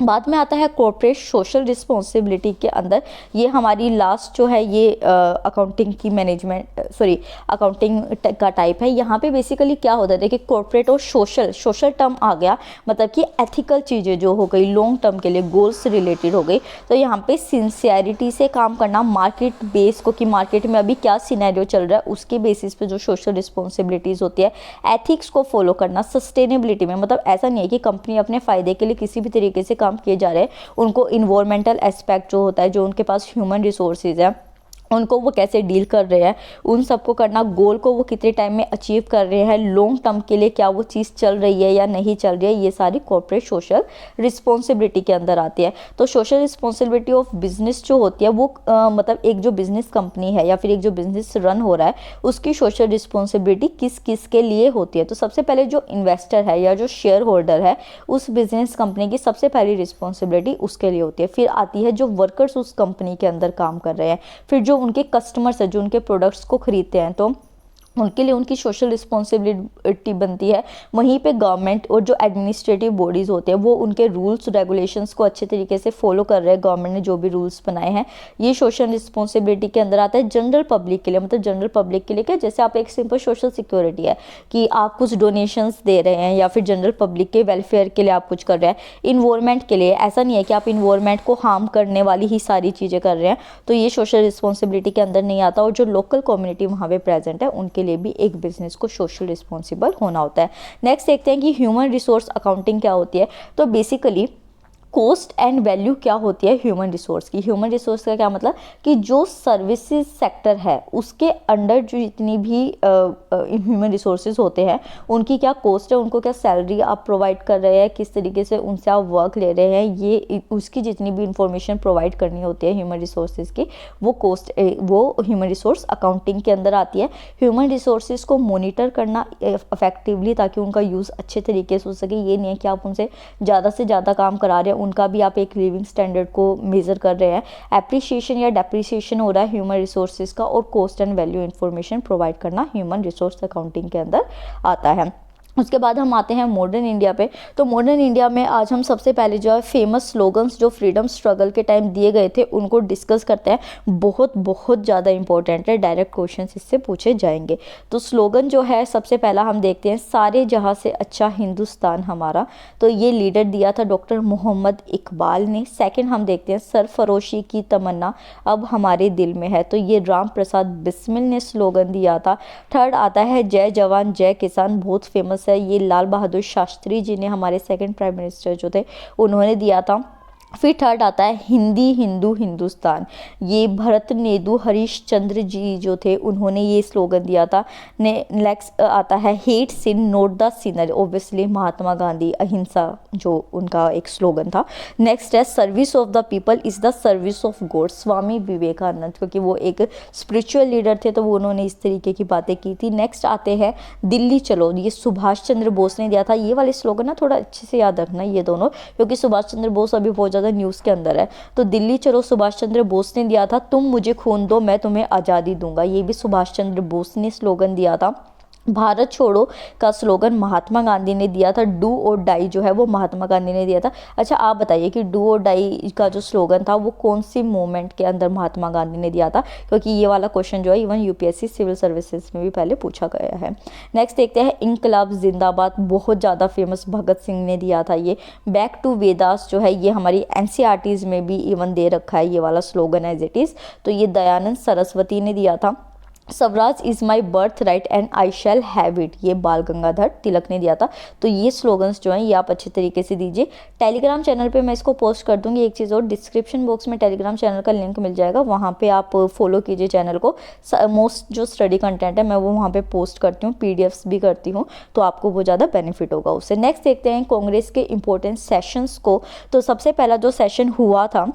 बाद में आता है कॉर्पोरेट सोशल रिस्पॉन्सिबिलिटी के अंदर। ये हमारी लास्ट जो है ये अकाउंटिंग की अकाउंटिंग का टाइप है। यहाँ पे बेसिकली क्या होता है, देखिए कॉर्पोरेट और सोशल टर्म आ गया, मतलब कि एथिकल चीज़ें जो हो गई, लॉन्ग टर्म के लिए गोल्स से रिलेटेड हो गई। तो यहाँ पे सिंसियरिटी से काम करना, मार्केट बेस को कि मार्केट में अभी क्या सिनेरियो चल रहा है उसके बेसिस पे जो सोशल रिस्पॉन्सिबिलिटीज़ होती है, एथिक्स को फॉलो करना, सस्टेनेबिलिटी में मतलब ऐसा नहीं है कि कंपनी अपने फ़ायदे के लिए किसी भी तरीके से किए जा रहे हैं, उनको इन्वायरमेंटल एस्पेक्ट जो होता है, जो उनके पास ह्यूमन रिसोर्सेज है उनको वो कैसे डील कर रहे हैं, उन सबको करना, गोल को वो कितने टाइम में अचीव कर रहे हैं, लॉन्ग टर्म के लिए क्या वो चीज़ चल रही है या नहीं चल रही है, ये सारी कॉर्पोरेट सोशल रिस्पॉन्सिबिलिटी के अंदर आती है। तो सोशल रिस्पॉन्सिबिलिटी ऑफ बिजनेस जो होती है वो मतलब एक जो बिजनेस कंपनी है या फिर एक जो बिजनेस रन हो रहा है उसकी सोशल रिस्पॉन्सिबिलिटी किस किस के लिए होती है। तो सबसे पहले जो इन्वेस्टर है या जो शेयर होल्डर है उस बिजनेस कंपनी की सबसे पहली रिस्पॉन्सिबिलिटी उसके लिए होती है। फिर आती है जो वर्कर्स उस कंपनी के अंदर काम कर रहे हैं, फिर जो उनके कस्टमर्स है जो उनके प्रोडक्ट्स को खरीदते हैं तो उनके लिए उनकी सोशल रिस्पॉन्सिबिलिटी बनती है। वहीं पे गवर्नमेंट और जो एडमिनिस्ट्रेटिव बॉडीज़ होते हैं वो उनके रूल्स रेगुलेशंस को अच्छे तरीके से फॉलो कर रहे हैं, गवर्नमेंट ने जो भी रूल्स बनाए हैं ये सोशल रिस्पॉन्सिबिलिटी के अंदर आता है। जनरल पब्लिक के लिए, मतलब जनरल पब्लिक के लिए क्या, जैसे आप एक सिंपल सोशल सिक्योरिटी है कि आप कुछ डोनेशंस दे रहे हैं या फिर जनरल पब्लिक के वेलफेयर के लिए आप कुछ कर रहे हैं। इन्वायरमेंट के लिए ऐसा नहीं है कि आप इन्वायरमेंट को हार्म करने वाली ही सारी चीज़ें कर रहे हैं, तो ये सोशल रिस्पॉन्सिबिलिटी के अंदर नहीं आता। और जो लोकल कम्युनिटी वहाँ पे प्रेजेंट है उनके लिए भी एक बिजनेस को सोशल रिस्पॉन्सिबल होना होता है। नेक्स्ट देखते हैं कि ह्यूमन रिसोर्स अकाउंटिंग क्या होती है। तो बेसिकली कॉस्ट एंड वैल्यू क्या होती है ह्यूमन रिसोर्स की। ह्यूमन रिसोर्स का क्या मतलब कि जो सर्विसेज सेक्टर है उसके अंडर जो जितनी भी ह्यूमन रिसोर्सेज होते हैं उनकी क्या कॉस्ट है, उनको क्या सैलरी आप प्रोवाइड कर रहे हैं, किस तरीके से उनसे आप वर्क ले रहे हैं, ये उसकी जितनी भी इंफॉर्मेशन प्रोवाइड करनी होती है ह्यूमन रिसोर्सेज की, वो कॉस्ट वो ह्यूमन रिसोर्स अकाउंटिंग के अंदर आती है। ह्यूमन रिसोर्सेज को मॉनिटर करना इफेक्टिवली ताकि उनका यूज़ अच्छे तरीके से हो सके। ये नहीं है कि आप उनसे ज़्यादा से ज़्यादा काम करा रहे हैं, उनका भी आप एक लिविंग स्टैंडर्ड को मेज़र कर रहे हैं। एप्रिसिएशन या डेप्रिसिएशन हो रहा है ह्यूमन रिसोर्सेज का, और cost and value information provide करना ह्यूमन रिसोर्स अकाउंटिंग के अंदर आता है। उसके बाद हम आते हैं मॉडर्न इंडिया पे। तो मॉडर्न इंडिया में आज हम सबसे पहले जो है फेमस स्लोगन्स जो फ्रीडम स्ट्रगल के टाइम दिए गए थे उनको डिस्कस करते हैं। बहुत बहुत ज़्यादा इंपॉर्टेंट है, डायरेक्ट क्वेश्चंस इससे पूछे जाएंगे। तो स्लोगन जो है सबसे पहला हम देखते हैं, सारे जहां से अच्छा हिंदुस्तान हमारा। तो ये लीडर दिया था डॉक्टर मोहम्मद इकबाल ने। सेकंड हम देखते हैं, सरफरोशी की तमन्ना अब हमारे दिल में है। तो ये राम प्रसाद बिस्मिल ने स्लोगन दिया था। थर्ड आता है, जय जवान जय किसान, बहुत फेमस है, ये लाल बहादुर शास्त्री जी ने, हमारे सेकंड प्राइम मिनिस्टर जो थे, उन्होंने दिया था। फिर थर्ड आता है, हिंदी हिंदू हिंदुस्तान, ये भरत नेदू हरिश्चंद्र जी जो थे उन्होंने ये स्लोगन दिया था। नेक्स्ट आता है, hate sin not the sinner, obviously Mahatma Gandhi, ahimsa जो उनका एक स्लोगन था। नेक्स्ट है, service of the people is the service of God, Swami Vivekananda, क्योंकि वो एक स्पिरिचुअल लीडर थे तो वो उन्होंने इस तरीके की बातें की थी। नेक्स्ट आते हैं, दिल्ली चलो, ये सुभाष चंद्र बोस ने दिया था। ये वाले स्लोगन ना थोड़ा अच्छे से याद रखना ये दोनों, क्योंकि सुभाष चंद्र बोस अभी बहुत ज़्यादा न्यूज़ के अंदर है। तो दिल्ली चलो सुभाष चंद्र बोस ने दिया था, तुम मुझे खून दो मैं तुम्हें आज़ादी दूंगा, ये भी सुभाष चंद्र बोस ने स्लोगन दिया था। भारत छोड़ो का स्लोगन महात्मा गांधी ने दिया था। डू और डाई जो है वो महात्मा गांधी ने दिया था। अच्छा आप बताइए कि डू और डाई का जो स्लोगन था वो कौन सी मूवमेंट के अंदर महात्मा गांधी ने दिया था, क्योंकि ये वाला क्वेश्चन जो है इवन यूपीएससी सिविल सर्विसेज में भी पहले पूछा गया है। नेक्स्ट देखते हैं, इनकलाब जिंदाबाद, बहुत ज़्यादा फेमस भगत सिंह ने दिया था ये। बैक टू वेदास जो है ये हमारी एनसीईआरटीज़ में भी इवन दे रखा है ये वाला स्लोगन एज इट इज़, तो ये दयानंद सरस्वती ने दिया था। Swaraj is my birth right and I shall have it, ये बाल गंगाधर तिलक ने दिया था। तो ये स्लोगन्स जो हैं ये आप अच्छे तरीके से दीजिए। टेलीग्राम चैनल पे मैं इसको पोस्ट कर दूंगी। एक चीज़ और, डिस्क्रिप्शन बॉक्स में टेलीग्राम चैनल का लिंक मिल जाएगा, वहाँ पे आप फॉलो कीजिए चैनल को। मोस्ट जो स्टडी कंटेंट है मैं वो वहाँ पे पोस्ट करती हूँ, पीडीएफ्स भी करती हूँ, तो आपको वो ज़्यादा बेनिफिट होगा उससे। नेक्स्ट देखते हैं कांग्रेस के इंपॉर्टेंट सेशंस को। तो सबसे पहला जो सेशन हुआ था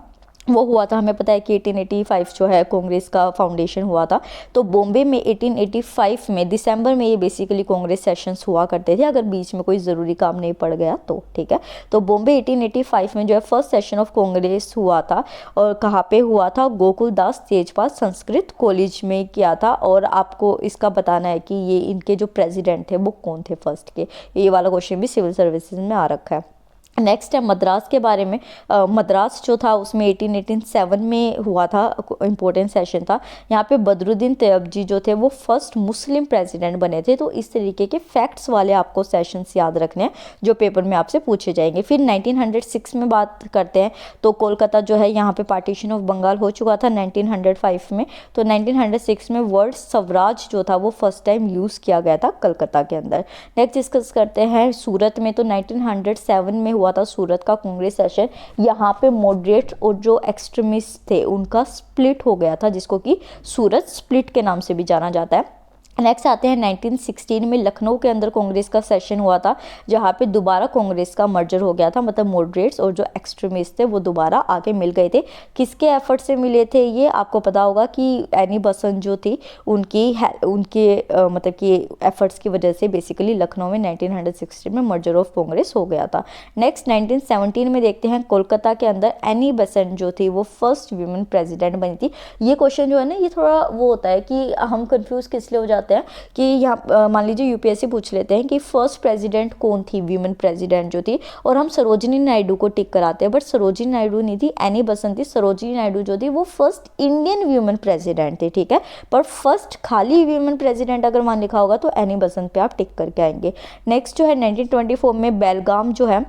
वो हुआ था, हमें पता है कि 1885 जो है कांग्रेस का फाउंडेशन हुआ था। तो बॉम्बे में 1885 में दिसंबर में ये बेसिकली कांग्रेस सेशंस हुआ करते थे, अगर बीच में कोई ज़रूरी काम नहीं पड़ गया तो, ठीक है। तो बॉम्बे 1885 में जो है फर्स्ट सेशन ऑफ कांग्रेस हुआ था, और कहाँ पे हुआ था, गोकुल दास तेजपाल संस्कृत कॉलेज में किया था। और आपको इसका बताना है कि ये इनके जो प्रेसिडेंट थे वो कौन थे फर्स्ट के, ये वाला क्वेश्चन भी सिविल सर्विसेज में आ रखा है। नेक्स्ट है मद्रास के बारे में। मद्रास जो था उसमें 1887 में हुआ था, इम्पोर्टेंट सेशन था। यहाँ पे बदरुद्दीन तैयबजी जो थे वो फर्स्ट मुस्लिम प्रेसिडेंट बने थे। तो इस तरीके के फैक्ट्स वाले आपको सेशंस याद रखने हैं जो पेपर में आपसे पूछे जाएंगे। फिर 1906 में बात करते हैं, तो कोलकाता जो है यहाँ पे पार्टीशन ऑफ बंगाल हो चुका था 1905 में। तो 1906 में वर्ड स्वराज जो था वो फर्स्ट टाइम यूज़ किया गया था कलकत्ता के अंदर। नेक्स्ट डिस्कस करते हैं सूरत में। तो 1907 में हुआ था सूरत का कांग्रेस सेशन। यहाँ पे मॉडरेट और जो एक्सट्रीमिस्ट थे उनका स्प्लिट हो गया था, जिसको कि सूरत स्प्लिट के नाम से भी जाना जाता है। नेक्स्ट आते हैं 1916 में लखनऊ के अंदर कांग्रेस का सेशन हुआ था, जहाँ पे दोबारा कांग्रेस का मर्जर हो गया था, मतलब मॉडरेट्स और जो एक्सट्रीमिस्ट थे वो दोबारा आके मिल गए थे। किसके एफर्ट से मिले थे ये आपको पता होगा कि एनी बसंत जो थी उनके मतलब कि एफर्ट्स की वजह से बेसिकली लखनऊ में 1916 में मर्जर ऑफ कांग्रेस हो गया था। नेक्स्ट 1917 में देखते हैं, कोलकाता के अंदर एनी बसंत जो थी वो फर्स्ट वीमेन प्रेसिडेंट बनी थी। ये क्वेश्चन जो है ना ये थोड़ा वो होता है कि हम कंफ्यूज किस लिए हो जाते हैं कि यहाँ मान लीजिए यूपीएससी पूछ लेते हैं कि फर्स्ट प्रेसिडेंट कौन थी, वीमेन प्रेसिडेंट जो थी, और हम सरोजिनी नायडू को टिक कराते हैं, बट सरोजिनी नायडू नहीं थी, एनी बसंत थी। सरोजिनी नायडू जो थी वो फर्स्ट इंडियन वीमेन प्रेसिडेंट थी, ठीक है। पर फर्स्ट खाली वीमेन प्रेसिडेंट अगर वहाँ लिखा होगा तो एनी बसंत पे आप टिक करके आएंगे। नेक्स्ट जो है 1924 में बेलगाम जो है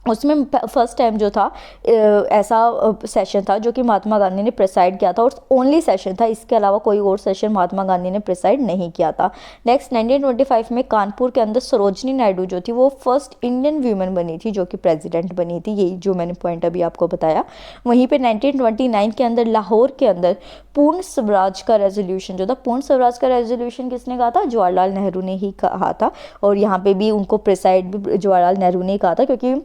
उसमें फर्स्ट टाइम जो था ऐसा सेशन था जो कि महात्मा गांधी ने प्रिसाइड किया था, और ओनली सेशन था, इसके अलावा कोई और सेशन महात्मा गांधी ने प्रिसाइड नहीं किया था। नेक्स्ट 1925 में कानपुर के अंदर सरोजनी नायडू जो थी वो फर्स्ट इंडियन वीमेन बनी थी जो कि प्रेसिडेंट बनी थी, यही जो मैंने पॉइंट अभी आपको बताया। वहीं पे 1929 के अंदर लाहौर के अंदर पूर्ण स्वराज का रेजोल्यूशन जो था, पूर्ण स्वराज का रेजोल्यूशन किसने कहा था? जवाहरलाल नेहरू ने ही कहा था, और यहाँ पे भी उनको प्रिसाइड भी जवाहरलाल नेहरू ने कहा था, क्योंकि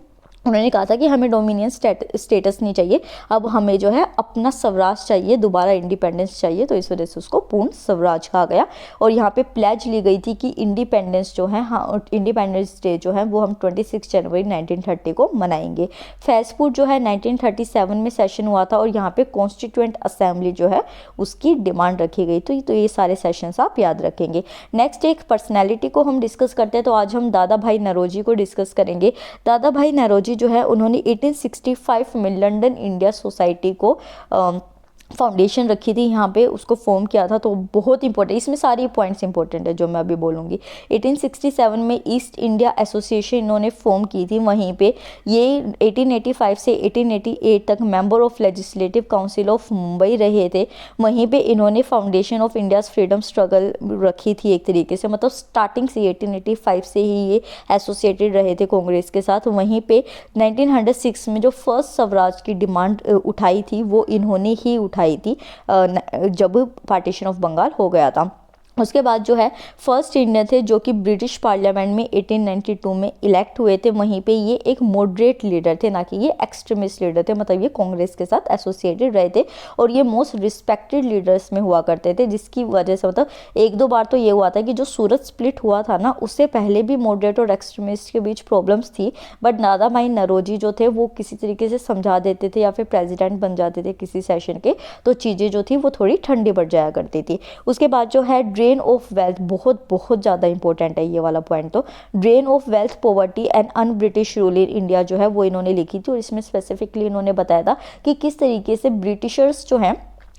उन्होंने कहा था कि हमें डोमिनियन स्टेटस नहीं चाहिए, अब हमें जो है अपना स्वराज चाहिए, दोबारा इंडिपेंडेंस चाहिए, तो इस वजह से उसको पूर्ण स्वराज कहा गया। और यहाँ पे प्लेज ली गई थी कि इंडिपेंडेंस जो है, हाँ इंडिपेंडेंस डे जो है वो हम 26 जनवरी 1930 को मनाएंगे। फैजपुर जो है 1937 में सेशन हुआ था, और यहाँ पे कॉन्स्टिट्यूएंट असेंबली जो है उसकी डिमांड रखी गई थी। तो ये सारे सेशंस आप याद रखेंगे। नेक्स्ट एक पर्सनैलिटी को हम डिस्कस करते हैं, तो आज हम दादा भाई नौरोजी को डिस्कस करेंगे। दादा भाई नौरोजी जो है उन्होंने 1865 में लंदन इंडिया सोसाइटी को फाउंडेशन रखी थी, यहाँ पे उसको फॉर्म किया था। तो बहुत इंपॉर्टेंट, इसमें सारी पॉइंट्स इंपॉर्टेंट है जो मैं अभी बोलूँगी। 1867 में ईस्ट इंडिया एसोसिएशन इन्होंने फॉर्म की थी, वहीं पे ये 1885 से 1888 तक member of legislative council of Mumbai रहे थे। वहीं पे इन्होंने foundation of India's freedom struggle रखी थी एक तरीके से, मतलब स्टार्टिंग से 1885 से ही ये एसोसिएटेड रहे थे कांग्रेस के साथ। वहीं पे 1906 में जो फर्स्ट स्वराज की डिमांड उठाई थी वो इन्होंने ही उठाई थी जब पार्टीशन ऑफ बंगाल हो गया था। उसके बाद जो है फर्स्ट इंडियन थे जो कि ब्रिटिश पार्लियामेंट में 1892 में इलेक्ट हुए थे। वहीं पे ये एक मॉडरेट लीडर थे, ना कि ये एक्सट्रीमिस्ट लीडर थे, मतलब ये कांग्रेस के साथ एसोसिएटेड रहे थे, और ये मोस्ट रिस्पेक्टेड लीडर्स में हुआ करते थे, जिसकी वजह से मतलब एक दो बार तो ये हुआ था कि जो सूरत स्प्लिट हुआ था ना, उससे पहले भी मॉडरेट और एक्सट्रीमिस्ट के बीच प्रॉब्लम्स थी, बट दादा भाई नौरोजी जो थे वो किसी तरीके से समझा देते थे या फिर प्रेजिडेंट बन जाते थे किसी सेशन के, तो चीज़ें जो थी वो थोड़ी ठंडी पड़ जाया करती थी। उसके बाद जो है ड्रेन ऑफ वेल्थ, बहुत बहुत ज़्यादा इंपॉर्टेंट है ये वाला पॉइंट। तो drain of wealth poverty and un British rule in India जो है वो इन्होंने लिखी थी, और इसमें स्पेसिफिकली इन्होंने बताया था कि किस तरीके से ब्रिटिशर्स जो हैं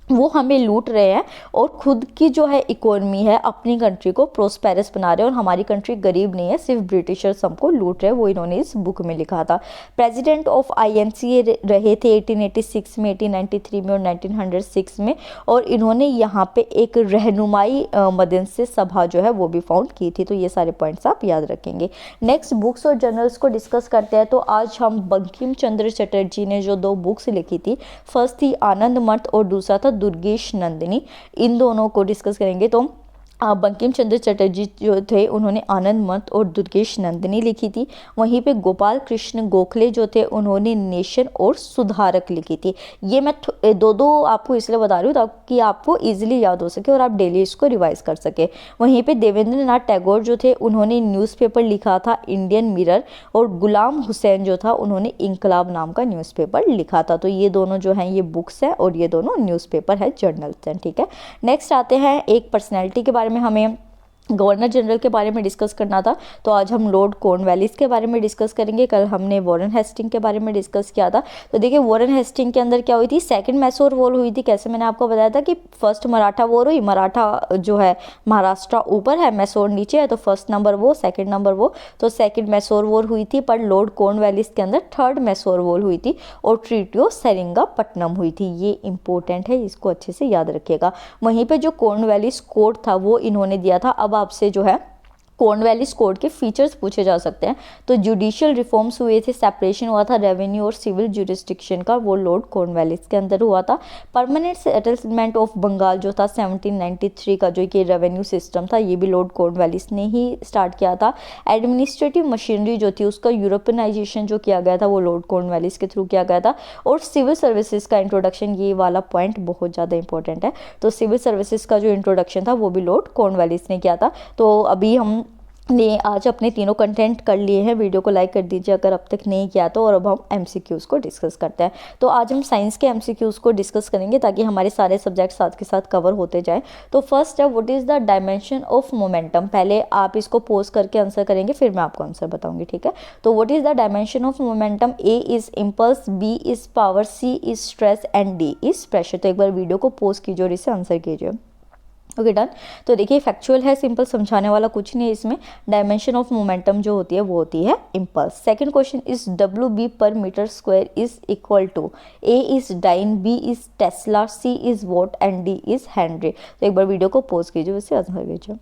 वो हमें लूट रहे हैं और खुद की जो है इकोनॉमी है अपनी कंट्री को प्रोस्पेरस बना रहे हैं, और हमारी कंट्री गरीब नहीं है, सिर्फ ब्रिटिशर्स हमको लूट रहे हैं, वो इन्होंने इस बुक में लिखा था। प्रेसिडेंट ऑफ INC रहे थे 1886 में, 1893 में और 1906 में, और इन्होंने यहाँ पे एक रहनुमाई मदन से सभा जो है वो भी फाउंड की थी। तो ये सारे पॉइंट्स आप याद रखेंगे। नेक्स्ट बुक्स और जर्नल्स को डिस्कस करते हैं। तो आज हम बंकिम चंद्र चटर्जी ने जो 2 बुक्स लिखी थी, फर्स्ट थी आनंद मठ और दूसरा था दुर्गेश नंदिनी, इन दोनों को डिस्कस करेंगे। तो बंकिम चंद्र चटर्जी जो थे उन्होंने आनंद मठ और दुर्गेश नंदिनी लिखी थी। वहीं पे गोपाल कृष्ण गोखले जो थे उन्होंने नेशन और सुधारक लिखी थी। ये मैं दो आपको इसलिए बता रही हूँ ताकि आपको इजीली याद हो सके और आप डेली इसको रिवाइज कर सके। वहीं पे देवेंद्र नाथ टैगोर जो थे उन्होंने न्यूज़पेपर लिखा था इंडियन मिरर, और गुलाम हुसैन जो था उन्होंने इंकलाब नाम का न्यूज़पेपर लिखा था। तो ये दोनों जो हैं ये बुक्स हैं और ये दोनों न्यूज़पेपर है, जर्नल्स हैं, ठीक है। नेक्स्ट आते हैं एक पर्सनैलिटी के बारे में, हमें गवर्नर जनरल के बारे में डिस्कस करना था। तो आज हम लॉर्ड कॉर्नवालिस के बारे में डिस्कस करेंगे। कल हमने वॉरेन हेस्टिंग के बारे में डिस्कस किया था। तो देखिए वॉरेन हेस्टिंग के अंदर क्या हुई थी, सेकंड मैसूर वॉर हुई थी। कैसे, मैंने आपको बताया था कि फर्स्ट मराठा वॉर हुई, मराठा जो है महाराष्ट्र ऊपर है, मैसूर नीचे है, तो फर्स्ट नंबर वो, सेकंड नंबर वो, तो सेकंड मैसूर वॉर हुई थी। पर लॉर्ड कॉर्नवालिस के अंदर थर्ड मैसूर वॉर हुई थी और ट्रीटी ऑफ सेरिंगापट्टनम हुई थी। ये इंपॉर्टेंट है, इसको अच्छे से याद रखिएगा। वहीं पर जो कॉर्नवालिस कोड था वो इन्होंने दिया था। अब आपसे जो है कॉर्नवालिस कोड के फीचर्स पूछे जा सकते हैं। तो जुडिशियल रिफॉर्म्स हुए थे, सेपरेशन हुआ था रेवेन्यू और सिविल जुरिस्डिक्शन का, वो लॉर्ड कॉर्नवालिस के अंदर हुआ था। परमानेंट सेटलमेंट ऑफ बंगाल जो था 1793 का, जो कि रेवेन्यू सिस्टम था, ये भी लॉर्ड कॉर्नवालिस ने ही स्टार्ट किया था। एडमिनिस्ट्रेटिव मशीनरी जो थी उसका यूरोपियनाइजेशन जो किया गया था वो लॉर्ड कॉर्नवालिस के थ्रू किया गया था। और सिविल सर्विसेज का इंट्रोडक्शन, ये वाला पॉइंट बहुत ज़्यादा इंपॉर्टेंट है। तो सिविल सर्विसेज का जो इंट्रोडक्शन था वो भी लॉर्ड कॉर्नवालिस ने किया था। तो अभी हम ने आज अपने तीनों कंटेंट कर लिए हैं। वीडियो को लाइक कर दीजिए अगर अब तक नहीं किया तो। और अब हम MCQs को डिस्कस करते हैं। तो आज हम साइंस के MCQs को डिस्कस करेंगे ताकि हमारे सारे सब्जेक्ट साथ के साथ कवर होते जाएं। तो फर्स्ट है what is the dimension of momentum. पहले आप इसको पोज करके आंसर करेंगे, फिर मैं आपको आंसर बताऊंगी, ठीक है। तो what is the dimension of momentum, A is impulse, B is power, C is stress and D is pressure. तो एक बार वीडियो को पोज कीजिए और इसे आंसर कीजिए। Okay done. तो देखिए फैक्चुअल है, सिंपल, समझाने वाला कुछ नहीं है इसमें। डायमेंशन ऑफ मोमेंटम जो होती है वो होती है impulse. Second question is W B per metre square is equal to A is dyne, B is tesla, C is watt and D is henry. तो एक बार वीडियो को पॉज कीजिए, वैसे आंसर भेजिए।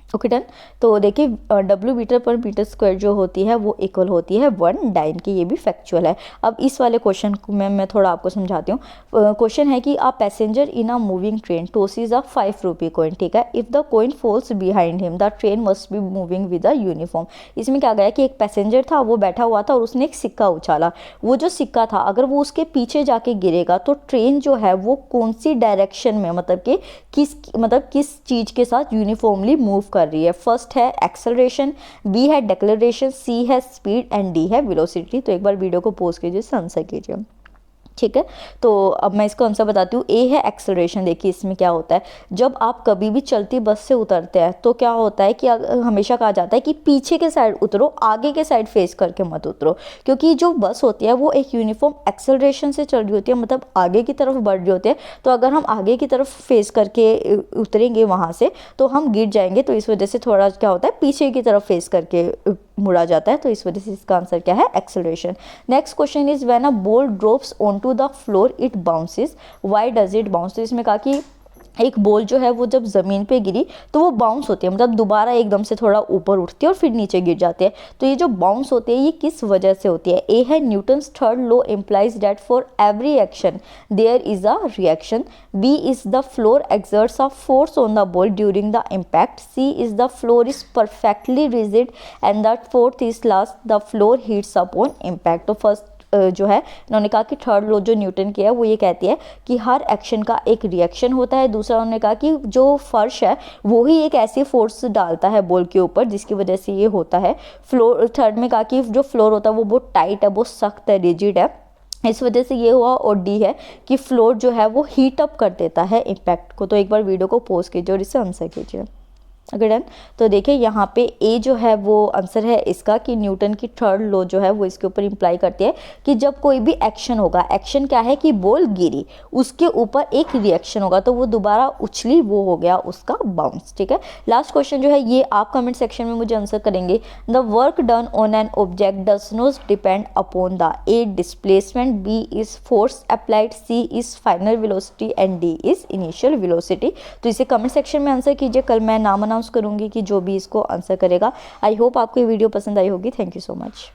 Okay done. तो देखिए डब्ल्यू मीटर पर metre square जो होती है वो इक्वल होती है 1 डाइन की, ये भी फैक्चुअल है। अब इस वाले क्वेश्चन को मैं थोड़ा आपको समझाती हूँ। क्वेश्चन है कि a passenger in a moving train tosses a 5 rupee coin, ठीक है। If the coin falls behind him the train must be moving with a uniform. इसमें क्या गया कि एक पैसेंजर था, वो बैठा हुआ था और उसने एक सिक्का उछाला। वो जो सिक्का था अगर वो उसके पीछे जाके गिरेगा तो ट्रेन जो है वो कौन सी डायरेक्शन में, मतलब कि किस चीज़ के साथ यूनिफॉर्मली मूव कर रही है। फर्स्ट है एक्सेलरेशन, बी है डेक्लेरेशन, सी है स्पीड एंड डी है वेलोसिटी। तो एक बार वीडियो को पॉज कीजिए, आंसर कीजिए, ठीक है। तो अब मैं इसका आंसर बताती हूँ। ए है एक्सेलरेशन। देखिए इसमें क्या होता है, जब आप कभी भी चलती बस से उतरते हैं तो क्या होता है कि हमेशा कहा जाता है कि पीछे के साइड उतरो, आगे के साइड फेस करके मत उतरो, क्योंकि जो बस होती है वो एक यूनिफॉर्म एक्सेलरेशन से चल रही होती है, मतलब आगे की तरफ बढ़ रही होती है। तो अगर हम आगे की तरफ फेस करके उतरेंगे वहाँ से तो हम गिर जाएंगे। तो इस वजह से थोड़ा क्या होता है, पीछे की तरफ फेस करके मुड़ा जाता है। तो इस वजह से इसका आंसर क्या है, acceleration. Next question is when a ball drops onto the floor it bounces, why does it bounce. तो इसमें कहा कि एक बॉल जो है वो जब ज़मीन पे गिरी तो वो बाउंस होती है, मतलब दोबारा एकदम से थोड़ा ऊपर उठती है और फिर नीचे गिर जाती है। तो ये जो बाउंस होती है ये किस वजह से होती है। ए है Newton's third law implies that for every action there is a reaction, B is the floor exerts a force on the ball during the impact, C is the floor is perfectly rigid and the fourth is last the floor heats up on impact. तो first जो है इन्होंने कहा कि third law जो Newton की है वो ये कहती है कि हर एक्शन का एक रिएक्शन होता है। दूसरा उन्होंने कहा कि जो फर्श है वो ही एक ऐसी फोर्स डालता है बॉल के ऊपर जिसकी वजह से ये होता है। फ्लोर थर्ड में कहा कि जो फ्लोर होता है वो बहुत टाइट है, बहुत सख्त है, रिजिड है, इस वजह से ये हुआ। और डी है कि फ्लोर जो है वो हीट अप कर देता है इम्पैक्ट को। तो एक बार वीडियो को पॉज कीजिए और इसे आंसर कीजिए। अगर डन। तो देखिए यहाँ पे ए जो है वो आंसर है इसका कि न्यूटन की थर्ड लॉ जो है वो इसके ऊपर इंप्लाई करती है कि जब कोई भी एक्शन होगा, एक्शन क्या है कि बॉल गिरी, उसके ऊपर एक रिएक्शन होगा तो वो दोबारा उछली, वो हो गया उसका बाउंस, ठीक है। लास्ट क्वेश्चन जो है ये आप कमेंट सेक्शन में मुझे आंसर करेंगे। The work done on an object does not depend upon the A displacement, B is force applied, C is final velocity and D is initial velocity. तो इसे comment section में answer कीजिए, कल मैं नाम अनाउंस करूंगी कि जो भी इसको आंसर करेगा। आई होप आपको ये वीडियो पसंद आई होगी। Thank you so much.